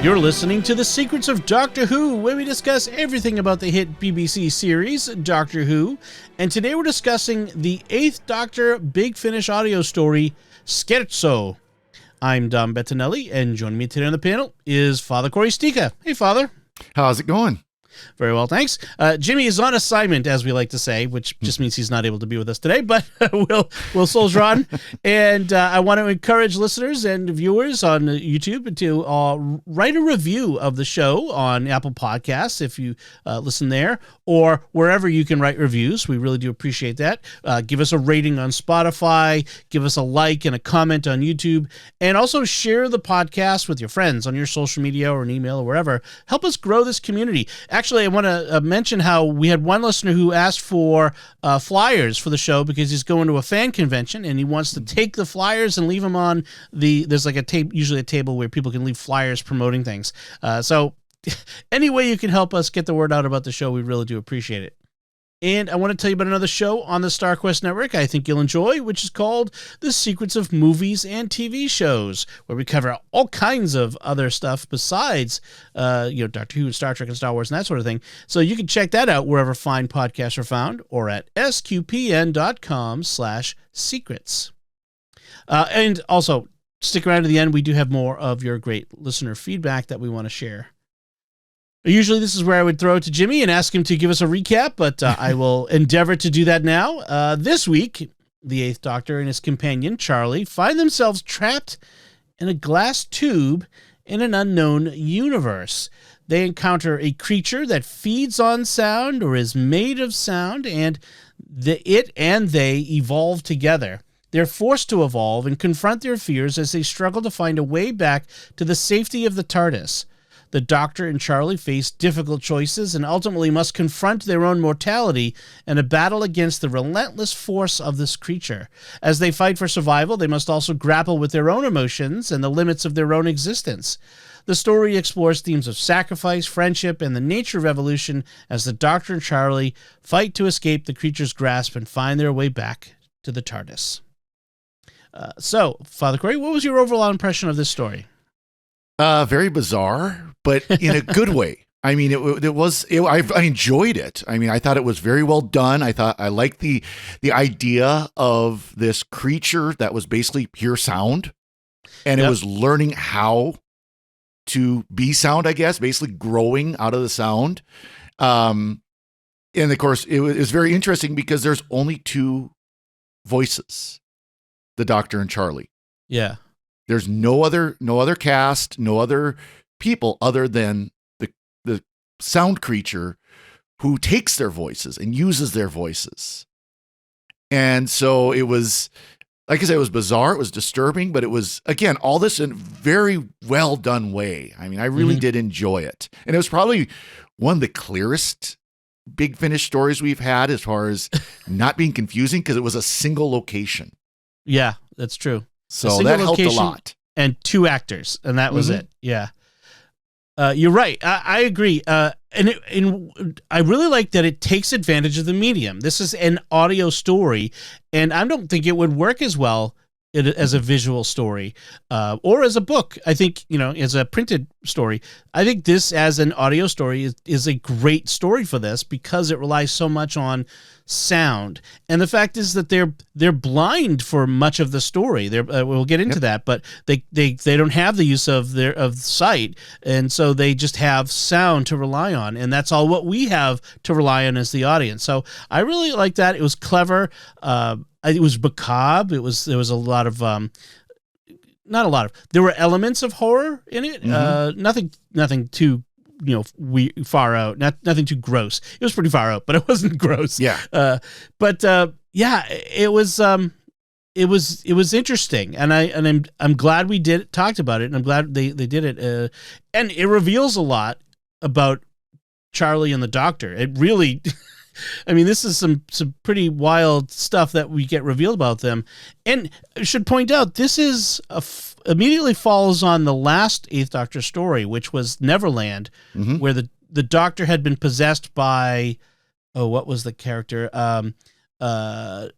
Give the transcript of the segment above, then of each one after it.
You're listening to The Secrets of Doctor Who, where we discuss everything about the hit BBC series, Doctor Who. And today we're discussing the 8th Doctor Big Finish audio story, Scherzo. I'm Dom Bettinelli, and joining me today on the panel is Father Cory Sticha. Hey, Father. How's it going? Very well, thanks. Jimmy is on assignment, as we like to say, which just means he's not able to be with us today, but we'll soldier on. And I want to encourage listeners and viewers on YouTube to write a review of the show on Apple Podcasts if you listen there, or wherever you can write reviews. We really do appreciate that. Give us a rating on Spotify, give us a like and a comment on YouTube, and also share the podcast with your friends on your social media or an email or wherever. Help us grow this community. Actually, I want to mention how we had one listener who asked for flyers for the show because he's going to a fan convention and he wants to take the flyers and leave them on there's like usually a table where people can leave flyers promoting things. So any way you can help us get the word out about the show, we really do appreciate it. And I want to tell you about another show on the StarQuest Network I think you'll enjoy, which is called The Secrets of Movies and TV Shows, where we cover all kinds of other stuff besides, Doctor Who and Star Trek and Star Wars and that sort of thing. So you can check that out wherever fine podcasts are found or at sqpn.com/secrets. And also, stick around to the end. We do have more of your great listener feedback that we want to share. Usually this is where I would throw it to Jimmy and ask him to give us a recap, but I will endeavor to do that now. This week, the 8th Doctor and his companion, Charlie, find themselves trapped in a glass tube in an unknown universe. They encounter a creature that feeds on sound or is made of sound, and it and they evolve together. They're forced to evolve and confront their fears as they struggle to find a way back to the safety of the TARDIS. The Doctor and Charlie face difficult choices and ultimately must confront their own mortality in a battle against the relentless force of this creature. As they fight for survival, they must also grapple with their own emotions and the limits of their own existence. The story explores themes of sacrifice, friendship, and the nature of evolution as the Doctor and Charlie fight to escape the creature's grasp and find their way back to the TARDIS. So, Father Cory, what was your overall impression of this story? Very bizarre, but in a good way. I mean, I enjoyed it. I mean, I thought it was very well done. I liked the idea of this creature that was basically pure sound, and It was learning how to be sound, I guess, basically growing out of the sound. And of course, it was very interesting because there's only two voices, the Doctor and Charlie. Yeah. There's no other cast, no other people other than the sound creature who takes their voices and uses their voices. And so it was, like I said, it was bizarre, it was disturbing, but it was, again, all this in a very well done way. I mean, I really did enjoy it. And it was probably one of the clearest Big Finish stories we've had as far as not being confusing because it was a single location. Yeah, that's true. So that helped a lot. And two actors, and that was it. Yeah. You're right. I agree. And I really like that it takes advantage of the medium. This is an audio story, and I don't think it would work as well as a visual story or as a book. I think, as a printed story. I think this as an audio story is a great story for this because it relies so much on sound. And the fact is that they're blind for much of the story. We'll get into that, but they don't have the use of sight, and so they just have sound to rely on, and that's all what we have to rely on as the audience. So I really like that. It was clever. It was macabre. There was a lot of there were elements of horror in it. Nothing too far out. Nothing too gross. It was pretty far out, but it wasn't gross. Yeah. It was interesting, and I'm glad we talked about it, and I'm glad they did it. And it reveals a lot about Charlie and the Doctor. It really. I mean, this is some pretty wild stuff that we get revealed about them. And I should point out, this is immediately follows on the last 8th Doctor story, which was Neverland, where the Doctor had been possessed by, what was the character?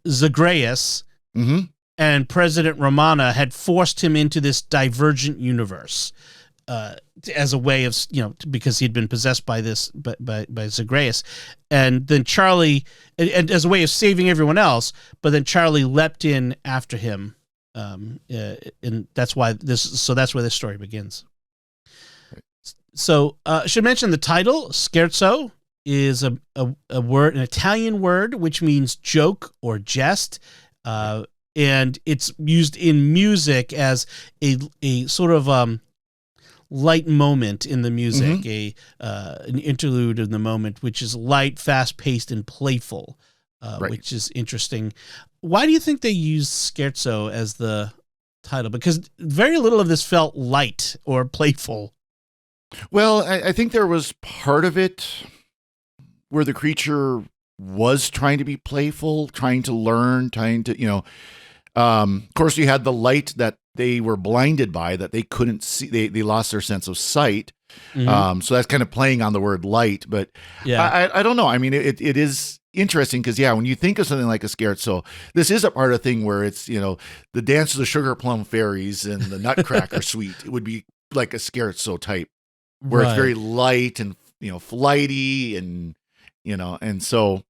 Zagreus, and President Romana had forced him into this divergent universe. as a way of, because he'd been possessed by this, by Zagreus, and then Charlie, and as a way of saving everyone else, but then Charlie leapt in after him, and that's why that's where this story begins. So, I should mention the title, Scherzo, is a word, an Italian word, which means joke or jest, and it's used in music as a sort of light moment in the music, an interlude in the moment, which is light, fast-paced, and playful, which is interesting. Why do you think they used Scherzo as the title? Because very little of this felt light or playful. Well, I think there was part of it where the creature was trying to be playful, trying to learn, of course you had the light that they were blinded by, that they couldn't see. They lost their sense of sight. So that's kind of playing on the word light, but I don't know. I mean, it is interesting because, when you think of something like a Scherzo, this is a part of the thing where it's, the dance of the sugar plum fairies and the nutcracker suite. It would be like a Scherzo type where it's very light and, flighty and, and so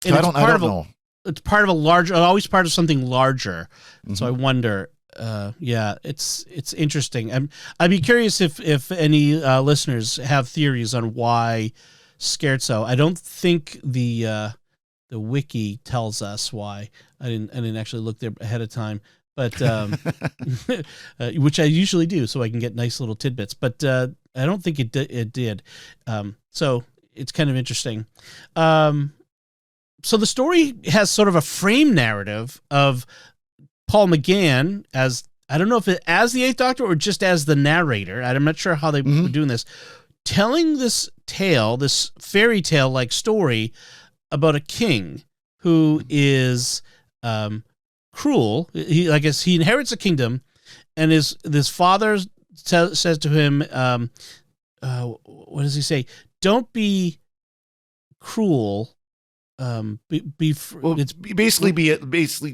I don't know. It's part of a larger, always part of something larger. So I wonder, it's interesting. I'd be curious if any listeners have theories on why Scherzo. I don't think the wiki tells us why. I didn't actually look there ahead of time, but which I usually do, so I can get nice little tidbits. But I don't think it did. So it's kind of interesting. So the story has sort of a frame narrative of Paul McGann as, I don't know if it as the Eighth Doctor or just as the narrator. I'm not sure how they were doing this, telling this tale, this fairy tale like story about a king who is cruel. I guess he inherits a kingdom, and this father says to him, what does he say? Don't be cruel. It's basically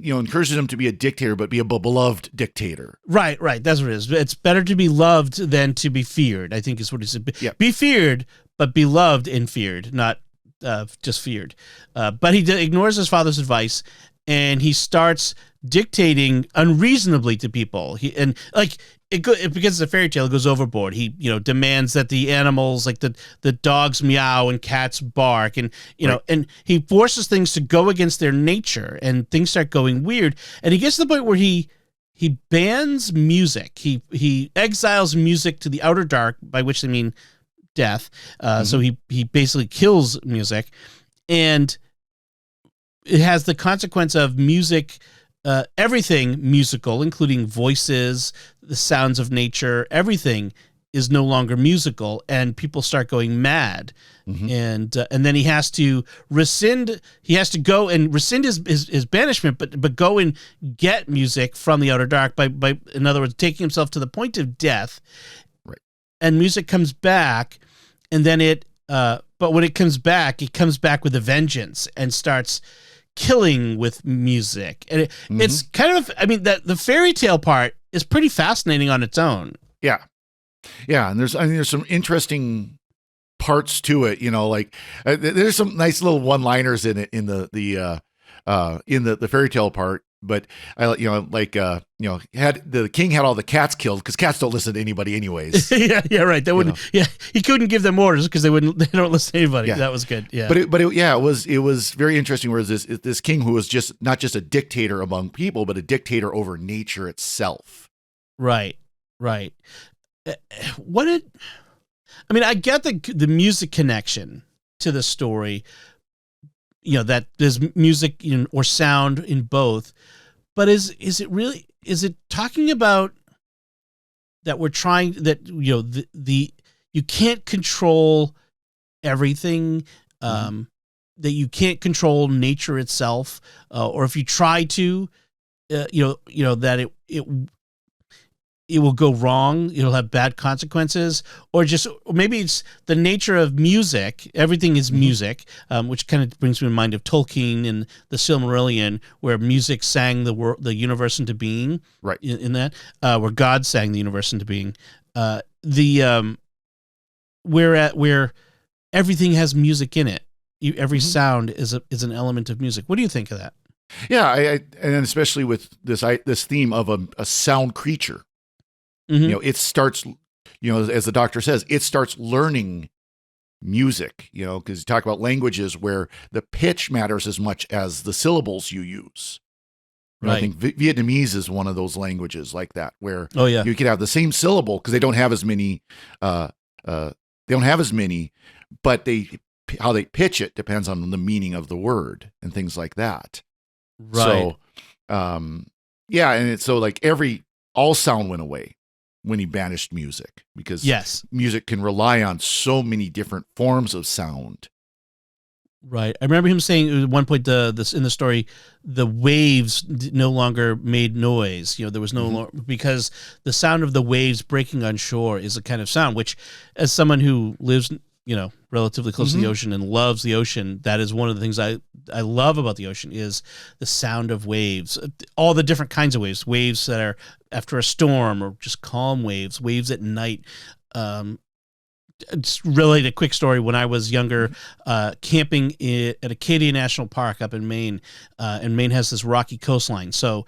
encourages him to be a dictator, but be a beloved dictator. Right. That's what it is. It's better to be loved than to be feared, I think is what he said. Be feared, but be loved and feared, not just feared. But he ignores his father's advice, and he starts dictating unreasonably to people. Because it's a fairy tale, it goes overboard. He, demands that the animals, like the dogs meow and cats bark, and and he forces things to go against their nature, and things start going weird. And he gets to the point where he bans music. He exiles music to the outer dark, by which they mean death. So he basically kills music, and it has the consequence of music. Everything musical, including voices, the sounds of nature, everything is no longer musical, and people start going mad. And then he has to rescind. He has to go and rescind his banishment, but go and get music from the outer dark by in other words, taking himself to the point of death. Right. And music comes back, and then but when it comes back with a vengeance and starts killing with music. And it's kind of, the fairy tale part is pretty fascinating on its own. Yeah. And there's some interesting parts to it, there's some nice little one-liners in it, in the fairy tale part. But had the king had all the cats killed, because cats don't listen to anybody anyways. yeah, right. They wouldn't. He couldn't give them orders because they don't listen to anybody. Yeah. That was good. Yeah, but it was very interesting. Whereas this king who was just not just a dictator among people, but a dictator over nature itself. Right. I get the music connection to the story. That there's music or sound in both, but is it talking about that we're trying, that you can't control everything, that you can't control nature itself, or if you try to, that it will go wrong. It'll have bad consequences, or maybe it's the nature of music. Everything is music, which kind of brings me in mind of Tolkien and the Silmarillion, where music sang the universe into being. Right. In that, where God sang the universe into being. the where everything has music in it. Every sound is an element of music. What do you think of that? Yeah, and especially with this theme of a sound creature. It starts, as the doctor says, it starts learning music, because you talk about languages where the pitch matters as much as the syllables you use. Right. I think Vietnamese is one of those languages like that, where you could have the same syllable because they don't have as many, but how they pitch it depends on the meaning of the word and things like that. Right. So, and it's so like all sound went away when he banished music, because music can rely on so many different forms of sound. Right. I remember him saying at one point this in the story, the waves no longer made noise. There was no longer, because the sound of the waves breaking on shore is a kind of sound, which, as someone who lives, relatively close to the ocean and loves the ocean, that is one of the things I love about the ocean is the sound of waves, all the different kinds of waves that are after a storm or just calm waves at night. Just relate a quick story. When I was younger, camping at Acadia National Park up in Maine, and Maine has this rocky coastline. So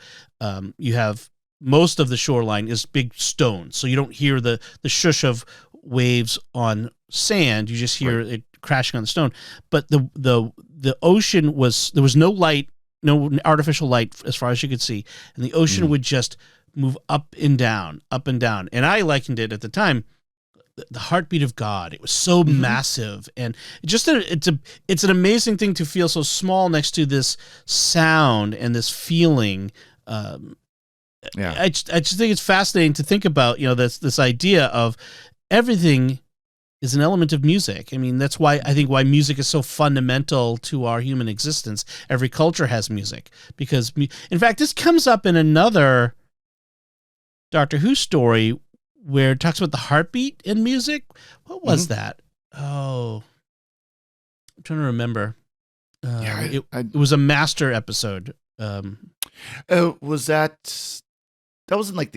you have most of the shoreline is big stones, so you don't hear the shush of waves on sand. You just hear it crashing on the stone. But the ocean there was no light, no artificial light as far as you could see, and the ocean would just move up and down, up and down. And I likened it at the time the heartbeat of God. It was so massive, and it's an amazing thing to feel so small next to this sound and this feeling. I just think it's fascinating to think about, this idea of everything is an element of music. I mean, that's why music is so fundamental to our human existence. Every culture has music because, in fact, this comes up in another Doctor Who story where it talks about the heartbeat in music. What was that? Oh, I'm trying to remember. It was a Master episode. Was that wasn't like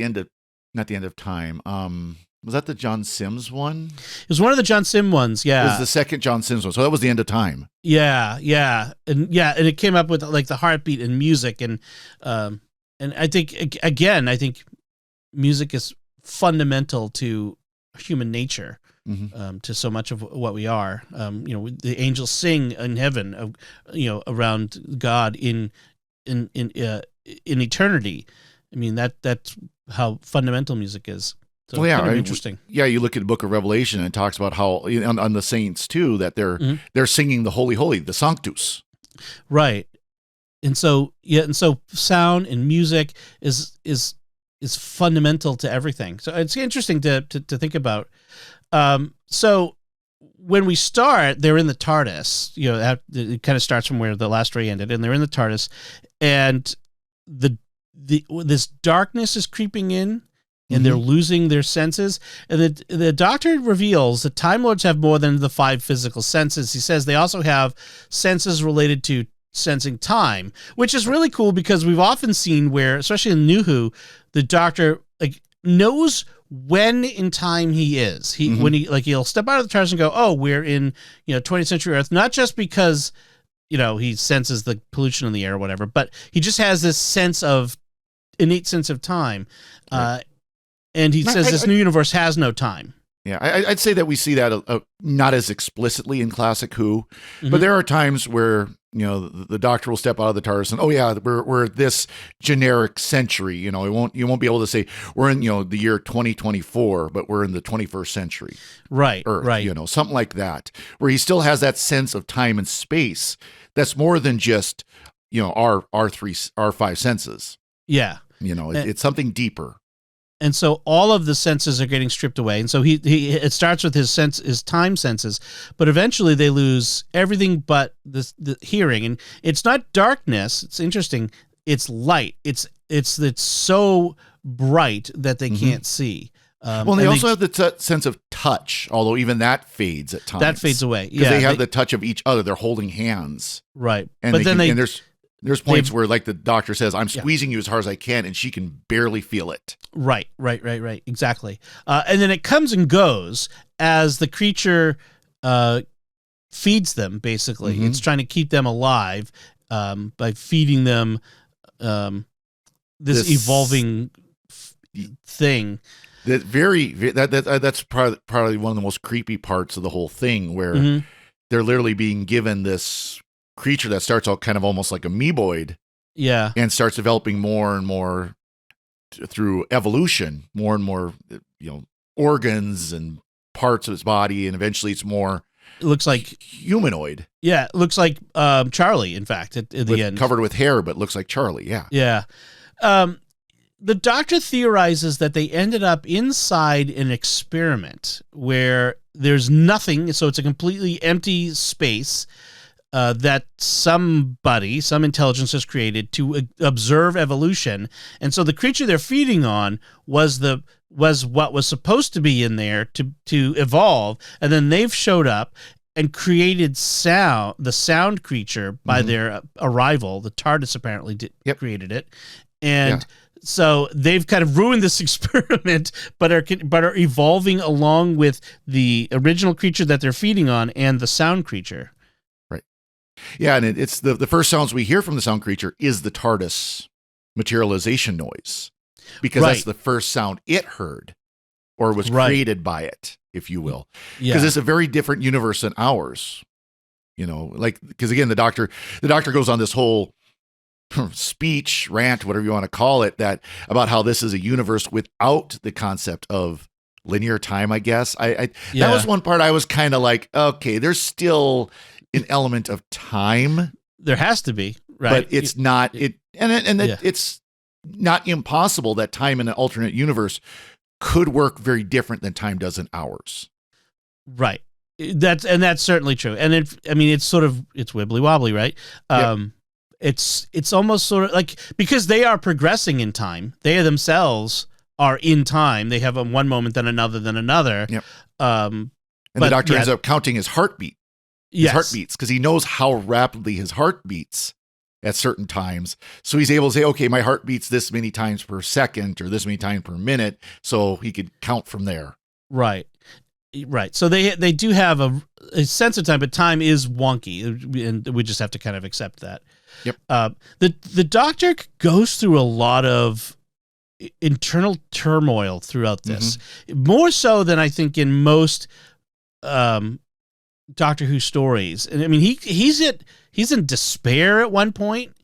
not the end of time. Was that the John Sims one? It was one of the John Sim ones. Yeah, it was the second John Sims one. So that was the end of time. Yeah, and it came up with like the heartbeat and music, and I think music is fundamental to human nature, to so much of what we are. The angels sing in heaven, around God in eternity. I mean, that's how fundamental music is. So kind of interesting. You look at the Book of Revelation and it talks about how on the saints too that they're singing the Holy Holy, the Sanctus. Right, and so sound and music is fundamental to everything. So it's interesting to think about. So when we start, they're in the TARDIS. It kind of starts from where the last story ended, and they're in the TARDIS, and this darkness is creeping in, and they're losing their senses. And the Doctor reveals that Time Lords have more than the 5 physical senses. He says they also have senses related to sensing time, which is really cool because we've often seen where, especially in New Who, the Doctor knows when in time he is. When he'll step out of the TARDIS and go, "Oh, we're in 20th century Earth," not just because he senses the pollution in the air or whatever, but he just has this innate sense of time. Right. And he says this new universe has no time. Yeah, I'd say that we see that not as explicitly in Classic Who, but there are times where the Doctor will step out of the TARDIS and we're this generic century. You won't be able to say we're in the year 2024, but we're in the 21st century, right? Earth, right. Something like that, where he still has that sense of time and space. That's more than just our 5 senses. Yeah, it's something deeper. And so all of the senses are getting stripped away. And so it starts with his time senses, but eventually they lose everything but the hearing. And it's not darkness. It's interesting. It's light. It's so bright that they can't see. They also have the sense of touch, although even that fades at times. That fades away. Because they have the touch of each other. They're holding hands. Right. And but then There's points where, like the doctor says, I'm squeezing you as hard as I can, and she can barely feel it. Right. Exactly. And then it comes and goes as the creature feeds them, basically. Mm-hmm. It's trying to keep them alive by feeding them this evolving thing. That's probably one of the most creepy parts of the whole thing, where they're literally being given this creature that starts out kind of almost like amoeboid, and starts developing more and more through evolution, more and more, organs and parts of its body, and eventually it's more. It looks like humanoid. Yeah, it looks like Charlie. In fact, at the end, covered with hair, but looks like Charlie. Yeah. Yeah. The doctor theorizes that they ended up inside an experiment where there's nothing, so it's a completely empty space that some intelligence has created to observe evolution, and so the creature they're feeding on was what was supposed to be in there to evolve, and then they've showed up and created the sound creature by their arrival. The TARDIS apparently created it, and. So they've kind of ruined this experiment, but are evolving along with the original creature that they're feeding on and the sound creature. Right. Yeah, and it's the first sounds we hear from the sound creature is the TARDIS materialization noise, because that's the first sound it heard, or was created by it, if you will. Because it's a very different universe than ours. Because again, the doctor goes on this whole speech, rant, whatever you want to call it, that about how this is a universe without the concept of linear time, I guess. That was one part I was kind of like, okay, there's still an element of time. There has to be, right? But it's not it's not impossible that time in an alternate universe could work very different than time does in ours. Right. That's certainly true. And it's wibbly wobbly, right? It's almost sort of like, because they are progressing in time. They themselves are in time. They have one moment, then another, then another. Yep. And the doctor ends up counting his heartbeat. His heartbeats, because he knows how rapidly his heart beats at certain times. So he's able to say, okay, my heart beats this many times per second or this many times per minute. So he could count from there. Right. So they do have a sense of time, but time is wonky, and we just have to kind of accept that. Yep. The doctor goes through a lot of internal turmoil throughout this, more so than I think in most Doctor Who stories. And I mean, he's in despair at one point.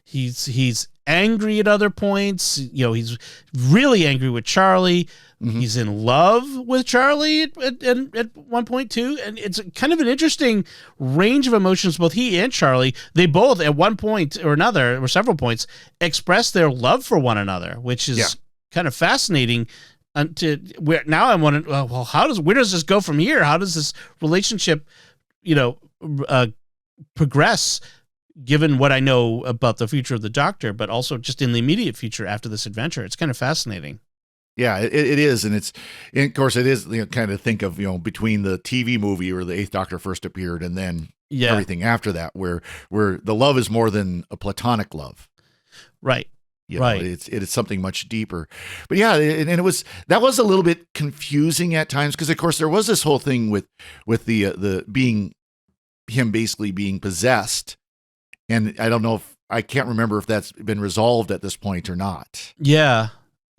He's angry at other points. He's really angry with Charlie. He's in love with Charlie at one point too, and it's kind of an interesting range of emotions. Both he and Charlie, they both at one point or another, or several points, express their love for one another, which is kind of fascinating. Now I'm wondering, well, where does this go from here? How does this relationship, progress? Given what I know about the future of the Doctor, but also just in the immediate future after this adventure, it's kind of fascinating. Yeah, it is, and of course, it is. Kind of think of between the TV movie where the Eighth Doctor first appeared, and then everything after that, where the love is more than a platonic love, right? It is something much deeper. But and that was a little bit confusing at times, because of course there was this whole thing with the being him basically being possessed, and I can't remember if that's been resolved at this point or not. Yeah.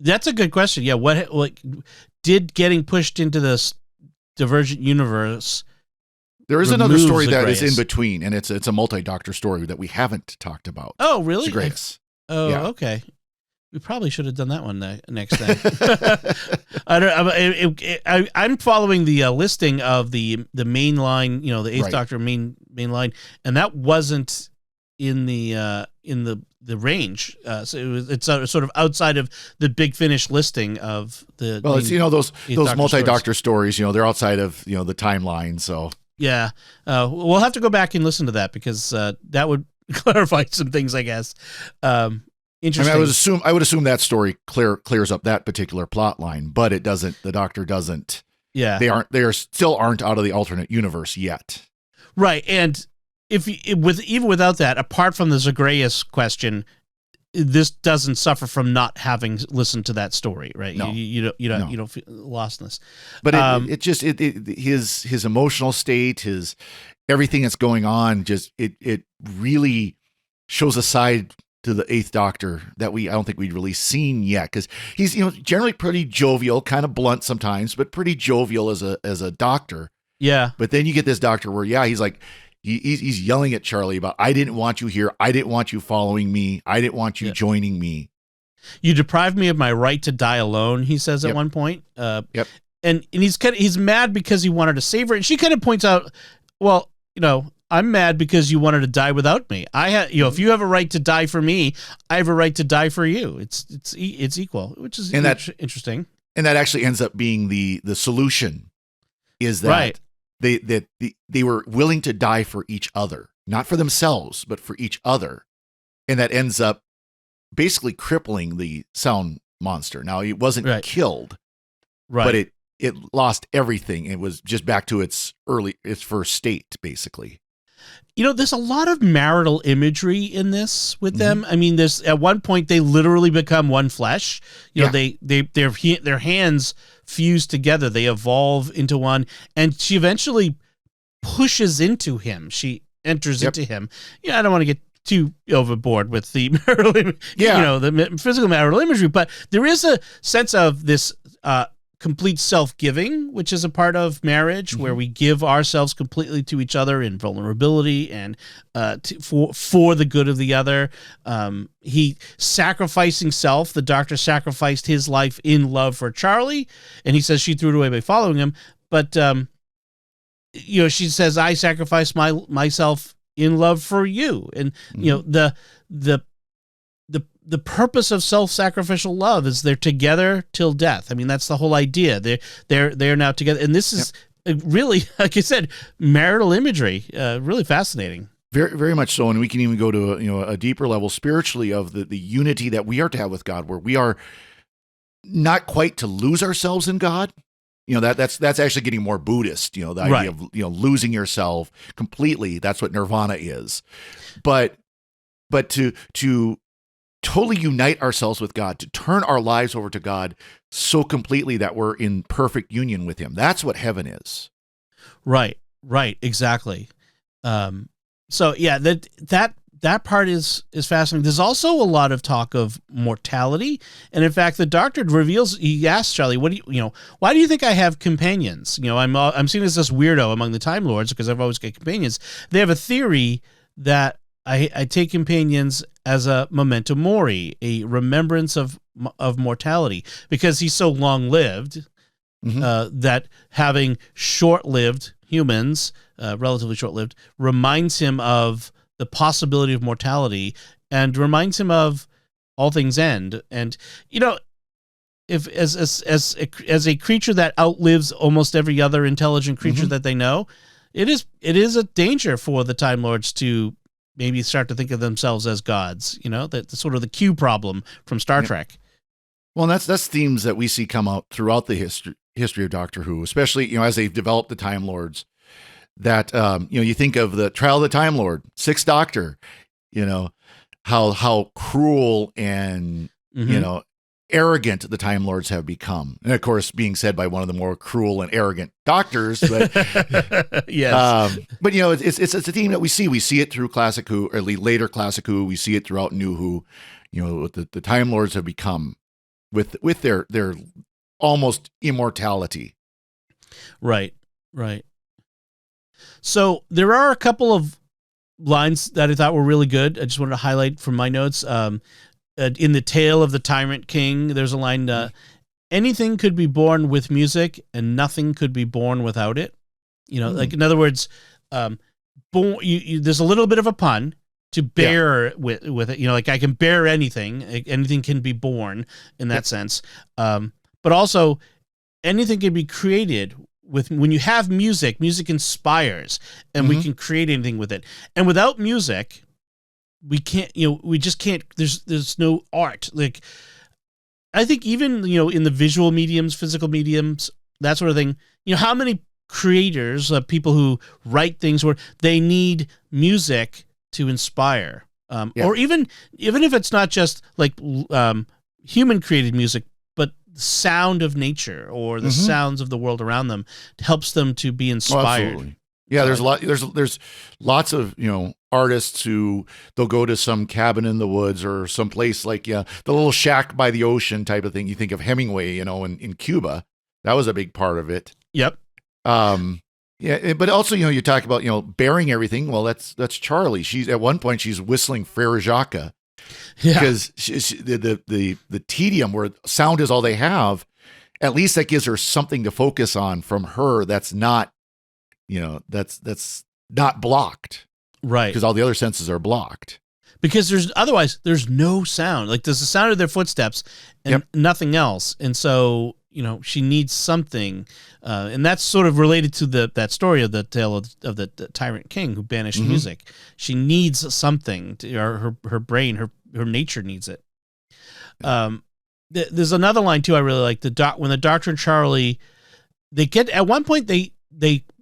That's a good question. Yeah, what did getting pushed into this divergent universe? There is another story that is in between, and it's a multi-doctor story that we haven't talked about. Oh, really? Zagreus. Okay. We probably should have done that one next time. I'm following the listing of the main line, the Eighth Doctor main line, and that wasn't in the range, so it's sort of outside of the Big Finish listing of the. Well, it's those multi-doctor stories. They're outside of the timeline. So yeah, we'll have to go back and listen to that, because that would clarify some things, I guess. Interesting. I would assume that story clears up that particular plot line, but it doesn't. The Doctor doesn't. Yeah, they still aren't out of the alternate universe yet. Right, and even without that, apart from the Zagreus question, this doesn't suffer from not having listened to that story, right? No. You don't feel lostness. But his emotional state, his everything that's going on, just it really shows a side to the Eighth Doctor that I don't think we'd really seen yet, because he's generally pretty jovial, kind of blunt sometimes, but pretty jovial as a doctor. Yeah. But then you get this doctor where he's like he's yelling at Charlie about, I didn't want you here, I didn't want you following me, I didn't want you joining me. You deprived me of my right to die alone, he says at one point. Yep. And he's mad because he wanted to save her, and she kind of points out, well, I'm mad because you wanted to die without me. I had, if you have a right to die for me, I have a right to die for you. It's equal, which is interesting. And that actually ends up being the solution, is that they were willing to die for each other, not for themselves, but for each other. And that ends up basically crippling the sound monster. Now, it wasn't killed, but it lost everything. It was just back to its first state, basically. There's a lot of marital imagery in this with them. I mean, there's at one point they literally become one flesh. Their hands fuse together. They evolve into one, and she eventually pushes into him. She enters into him. I don't want to get too overboard with the marital, the physical marital imagery, but there is a sense of this complete self-giving, which is a part of marriage, where we give ourselves completely to each other in vulnerability and for the good of the other. He sacrificing self. The doctor sacrificed his life in love for Charlie, and he says she threw it away by following him. But she says, I sacrificed myself in love for you, and the purpose of self-sacrificial love is they're together till death. I mean, that's the whole idea. They're now together, and this is really, like I said, marital imagery. Really fascinating. Very, very much so. And we can even go to a deeper level spiritually of the unity that we are to have with God, where we are not quite to lose ourselves in God. That's actually getting more Buddhist. The idea of losing yourself completely. That's what nirvana is. But to totally unite ourselves with God, to turn our lives over to God so completely that we're in perfect union with Him. That's what heaven is. Right, exactly. So yeah, that part is fascinating. There's also a lot of talk of mortality, and in fact, the doctor he asks Charlie, why do you think I have companions? I'm seen as this weirdo among the Time Lords because I've always got companions. They have a theory that I take companions as a memento mori, a remembrance of mortality, because he's so long-lived that having short-lived humans, relatively short-lived, reminds him of the possibility of mortality and reminds him of all things end. And if as a creature that outlives almost every other intelligent creature that they know, it is a danger for the Time Lords to maybe start to think of themselves as gods, that's sort of the Q problem from Star Trek. Well, that's themes that we see come out throughout the history of Doctor Who, especially, as they've developed the Time Lords, that, you think of the Trial of the Time Lord, Sixth Doctor, how cruel and, arrogant the Time Lords have become. And of course, being said by one of the more cruel and arrogant doctors, but yes. But it's a theme that we see it through Classic Who, or later Classic Who. We see it throughout New Who. What the Time Lords have become with their almost immortality. Right. So there are a couple of lines that I thought were really good. I just wanted to highlight from my notes. In the Tale of the Tyrant King, there's a line, anything could be born with music and nothing could be born without it. Like, in other words, there's a little bit of a pun to bear with it. Like, I can bear anything. Anything can be born in that sense. But also, anything can be created when you have music inspires, and we can create anything with it. And without music, we can't, we just can't, there's no art. Like, I think even, in the visual mediums, physical mediums, that sort of thing, how many creators, people who write things, or they need music to inspire, or even if it's not just like human created music, but the sound of nature or the sounds of the world around them helps them to be inspired. Absolutely. Yeah, there's lots of, artists who they'll go to some cabin in the woods or some place like the little shack by the ocean type of thing. You think of Hemingway, in Cuba. That was a big part of it. Yep. But also, you talk about, bearing everything. Well, that's Charlie. At one point she's whistling Frere Jacques because the tedium where sound is all they have. At least that gives her something to focus on from her. That's not, that's not blocked. Right. Because all the other senses are blocked. Because there's no sound. Like there's the sound of their footsteps and nothing else. And so, she needs something. And that's sort of related to that story of the tale of the tyrant king who banished music. She needs something or her brain, her nature needs it. There's another line too I really like. When the Doctor and Charlie, they get at one point they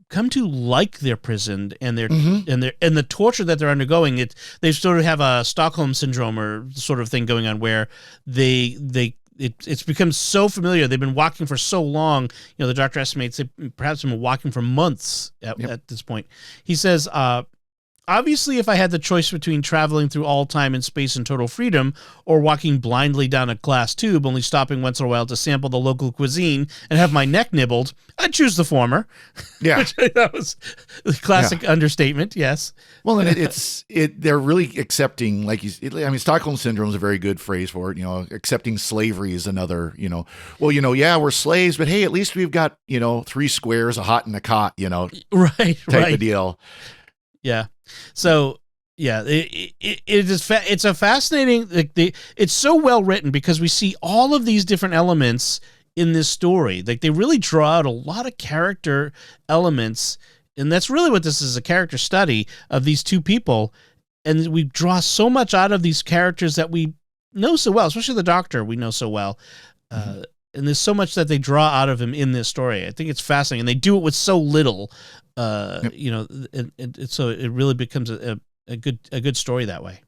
come to like their prison and their and the torture that they're undergoing. They sort of have a Stockholm Syndrome or sort of thing going on where it's become so familiar. They've been walking for so long. The Doctor estimates they perhaps been walking for months at this point. He says, obviously, if I had the choice between traveling through all time and space in total freedom or walking blindly down a glass tube, only stopping once in a while to sample the local cuisine and have my neck nibbled, I'd choose the former. Yeah. That was a classic understatement, yes. Well, and they're really accepting, Stockholm Syndrome is a very good phrase for it. Accepting slavery is another, we're slaves, but hey, at least we've got, 3 squares, a hot and a cot, right, type of deal. Yeah. So it's a fascinating. It's so well written because we see all of these different elements in this story. Like they really draw out a lot of character elements, and that's really what this is, a character study of these two people. And we draw so much out of these characters that we know so well, especially the Doctor we know so well. And there's so much that they draw out of him in this story. I think it's fascinating, and they do it with so little. So it really becomes a good story that way.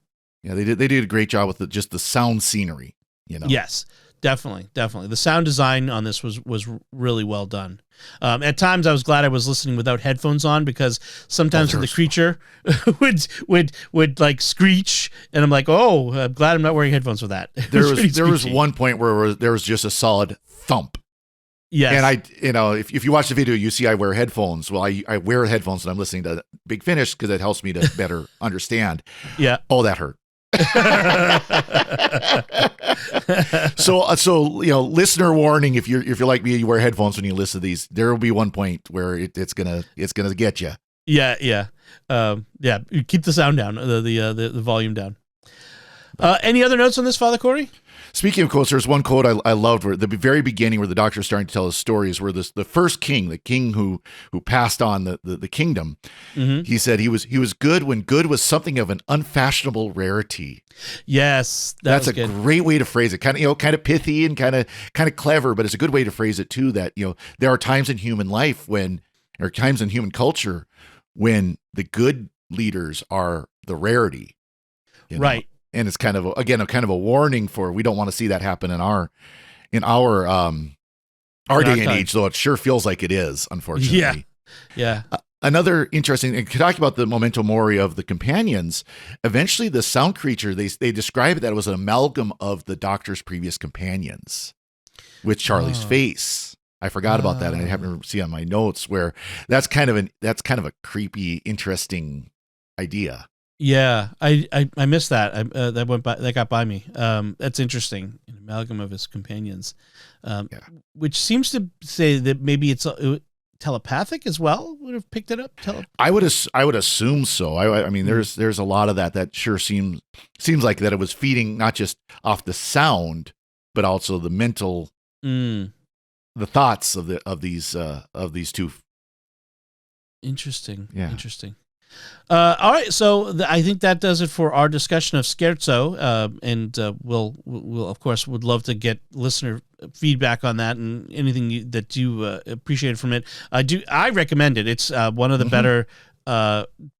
Yeah, they did a great job with just the sound scenery. Yes, definitely. The sound design on this was really well done. At times, I was glad I was listening without headphones on because sometimes the creature would like screech, and I'm like, oh, I'm glad I'm not wearing headphones for that. There was one point where there was just a solid thump. Yes. And if you watch the video, you see I wear headphones. Well, I wear headphones when I'm listening to Big Finish because it helps me to better understand. Yeah. Oh, that hurt. So listener warning: if you're like me, you wear headphones when you listen to these. There will be one point where it's gonna get you. Yeah. Keep the sound down, the volume down. Any other notes on this, Father Cory? Speaking of quotes, there's one quote I loved where at the very beginning where the Doctor is starting to tell his stories, where the first king, the king who passed on the kingdom, he said he was good when good was something of an unfashionable rarity. Yes, that's a great way to phrase it. Kind of pithy and kind of clever, but it's a good way to phrase it too. That there are times in human life times in human culture when the good leaders are the rarity, right? And it's kind of a warning for we don't want to see that happen in our day and age, though it sure feels like it is, unfortunately. Yeah. Another interesting, and talk about the memento mori of the companions. Eventually, the sound creature they describe it that it was an amalgam of the Doctor's previous companions with Charlie's face. I forgot about that, and I happen to see on my notes where that's kind of a creepy, interesting idea. Yeah, I missed that. That got by me. That's interesting. An amalgam of his companions, which seems to say that maybe it's telepathic as well. Would have picked it up. I would assume so. I mean, there's a lot of that sure seems like that it was feeding not just off the sound, but also the mental, the thoughts of these two. Interesting. Yeah. Interesting. All right, so I think that does it for our discussion of Scherzo, and we'll of course would love to get listener feedback on that and anything that you appreciated from it. I recommend it. It's one of the better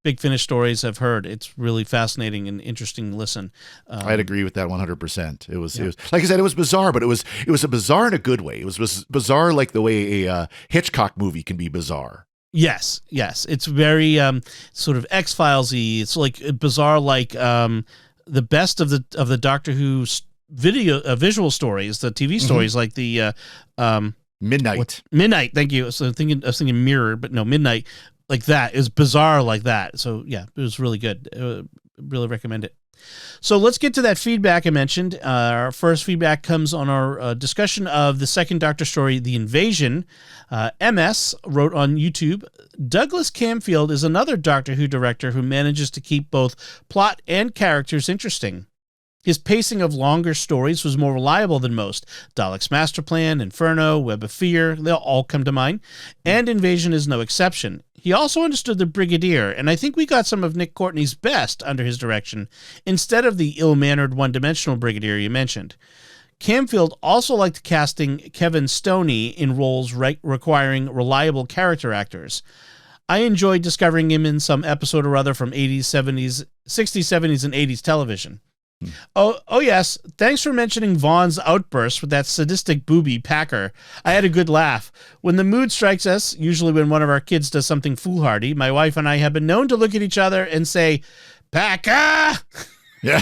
Big Finish stories I've heard. It's really fascinating and interesting to listen. I'd agree with that 100%. It was like I said, it was bizarre, but it was a bizarre in a good way. It was bizarre like the way a Hitchcock movie can be bizarre. Yes. It's very sort of X-Files-y. It's like bizarre, like the best of the Doctor Who visual stories, the TV stories, like the Midnight. Midnight. Thank you. So I was thinking Mirror, but no, Midnight. Like that is bizarre, like that. So yeah, it was really good. Really recommend it. So let's get to that feedback I mentioned. Our first feedback comes on our discussion of the second Doctor story, The Invasion. MS wrote on YouTube, Douglas Camfield is another Doctor Who director who manages to keep both plot and characters interesting. His pacing of longer stories was more reliable than most. Dalek's Master Plan, Inferno, Web of Fear, they'll all come to mind. And Invasion is no exception. He also understood the Brigadier, and I think we got some of Nick Courtney's best under his direction, instead of the ill-mannered one-dimensional Brigadier you mentioned. Camfield also liked casting Kevin Stoney in roles requiring reliable character actors. I enjoyed discovering him in some episode or other from 80s, 70s, 60s, 70s, and 80s television. Oh yes, thanks for mentioning Vaughn's outburst with that sadistic booby Packer. I had a good laugh. When the mood strikes us, usually when one of our kids does something foolhardy, my wife and I have been known to look at each other and say, Packer! Yeah.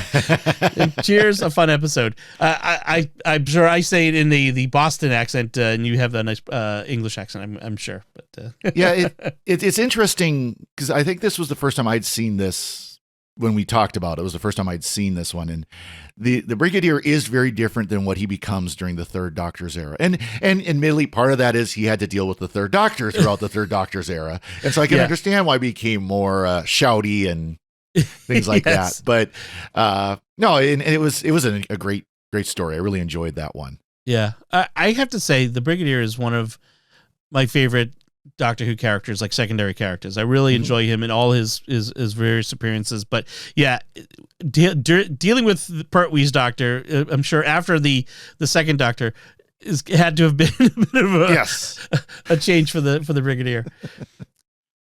And cheers, a fun episode. I'm sure I say it in the Boston accent, and you have a nice English accent, I'm sure. But yeah, it's interesting because I think this was the first time I'd seen this. When we talked about it, it was the first time I'd seen this one, and the Brigadier is very different than what he becomes during the Third Doctor's era. And admittedly, part of that is he had to deal with the Third Doctor throughout the Third Doctor's era, and so I can understand why he became more shouty and things like that. But no, and it was a great story. I really enjoyed that one. Yeah, I have to say the Brigadier is one of my favorite Doctor Who characters, like secondary characters. I really enjoy him in all his various appearances. But yeah, dealing with Pertwee's Doctor, I'm sure after the second Doctor had to have been a bit of a change for the Brigadier.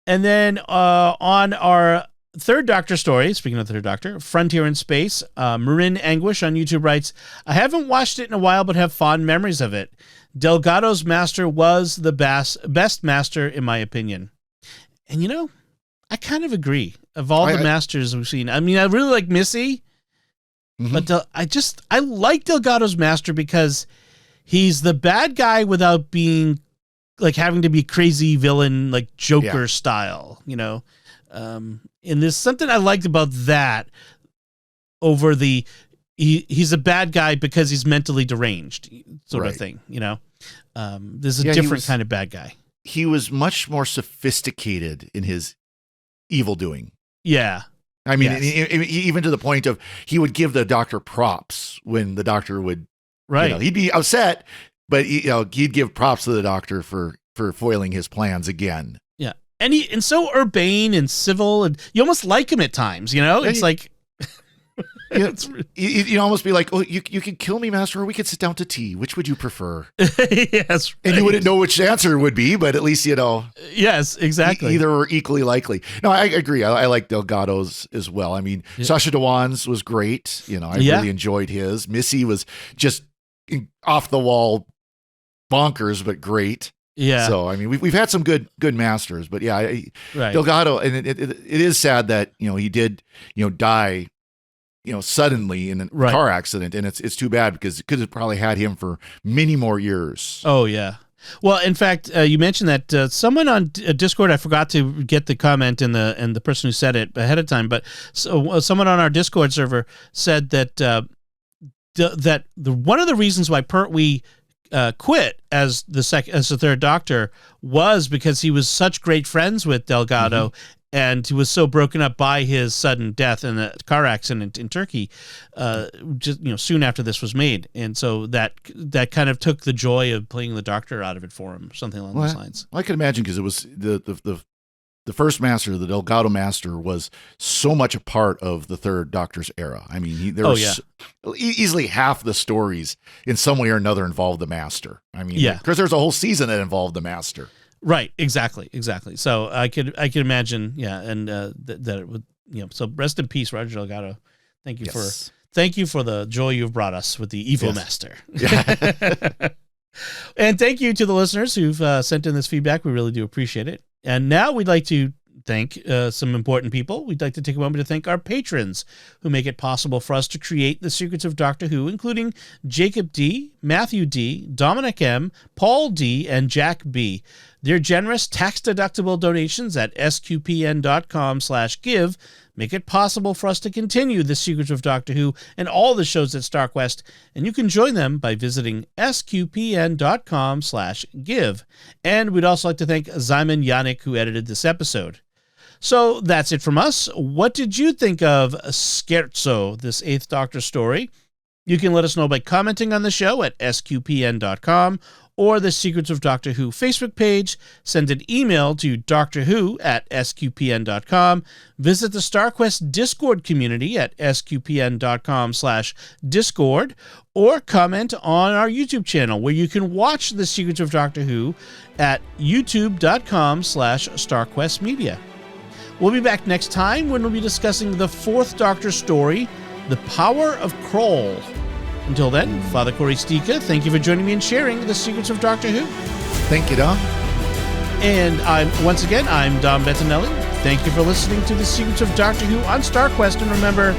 And then on our Third Doctor story, speaking of the Third Doctor, Frontier in Space, Marin Anguish on YouTube writes, I haven't watched it in a while, but have fond memories of it. Delgado's master was the best master, in my opinion. And, I kind of agree. Of all the masters we've seen, I mean, I really like Missy, but I like Delgado's master because he's the bad guy without being, like, having to be crazy villain, like Joker style, And there's something I liked about that over the... He's a bad guy because he's mentally deranged, sort of thing. There's a different kind of bad guy. He was much more sophisticated in his evil doing. Yeah, I mean, even to the point of he would give the Doctor props when the Doctor would. Right, he'd be upset, but he'd give props to the Doctor for foiling his plans again. Yeah, and so urbane and civil, and you almost like him at times. It's like. You'd almost be like, oh, you can kill me, Master, or we could sit down to tea. Which would you prefer? Yes. And you wouldn't know which answer would be, but at least, Yes, exactly. Either are equally likely. No, I agree. I like Delgado's as well. I mean, Sacha Dhawan's was great. I really enjoyed his. Missy was just off the wall bonkers, but great. Yeah. So, I mean, we've had some good masters, but Delgado, and it is sad that, he did, die suddenly in a car accident, and it's too bad because it could have probably had him for many more years. Oh yeah. Well, in fact, you mentioned that someone on Discord, I forgot to get the comment and the person who said it ahead of time, but someone on our Discord server said that one of the reasons why Pertwee quit as the Third Doctor was because he was such great friends with Delgado. And he was so broken up by his sudden death in a car accident in Turkey, soon after this was made, and so that kind of took the joy of playing the Doctor out of it for him, something along those lines. I can imagine because it was the the first Master, the Delgado Master, was so much a part of the Third Doctor's era. I mean, there was easily half the stories in some way or another involved the Master. I mean, because there's a whole season that involved the Master. Right. Exactly. So I could imagine. Yeah. And that it would, so rest in peace, Roger Delgado. Thank you for the joy you've brought us with the evil Master. Yeah. And thank you to the listeners who've sent in this feedback. We really do appreciate it. And now we'd like to thank some important people. We'd like to take a moment to thank our patrons who make it possible for us to create The Secrets of Doctor Who, including Jacob D., Matthew D., Dominic M., Paul D., and Jack B. Their generous tax-deductible donations at sqpn.com/give make it possible for us to continue The Secrets of Doctor Who and all the shows at StarQuest, and you can join them by visiting sqpn.com/give. And we'd also like to thank Zyman Yannick, who edited this episode. So that's it from us. What did you think of Scherzo, this 8th Doctor story? You can let us know by commenting on the show at sqpn.com or the Secrets of Doctor Who Facebook page. Send an email to drwho@sqpn.com. Visit the StarQuest Discord community at sqpn.com/discord, or comment on our YouTube channel, where you can watch the Secrets of Doctor Who at youtube.com/StarQuestMedia. We'll be back next time when we'll be discussing the 4th Doctor story, The Power of Kroll. Until then, Father Cory Sticha, thank you for joining me and sharing the Secrets of Doctor Who. Thank you, Dom. And I'm Dom Bettinelli. Thank you for listening to the Secrets of Doctor Who on StarQuest. And remember,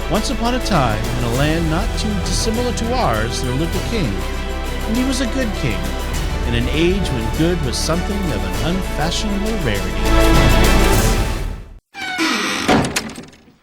once upon a time, in a land not too dissimilar to ours, there lived a king. And he was a good king, in an age when good was something of an unfashionable rarity.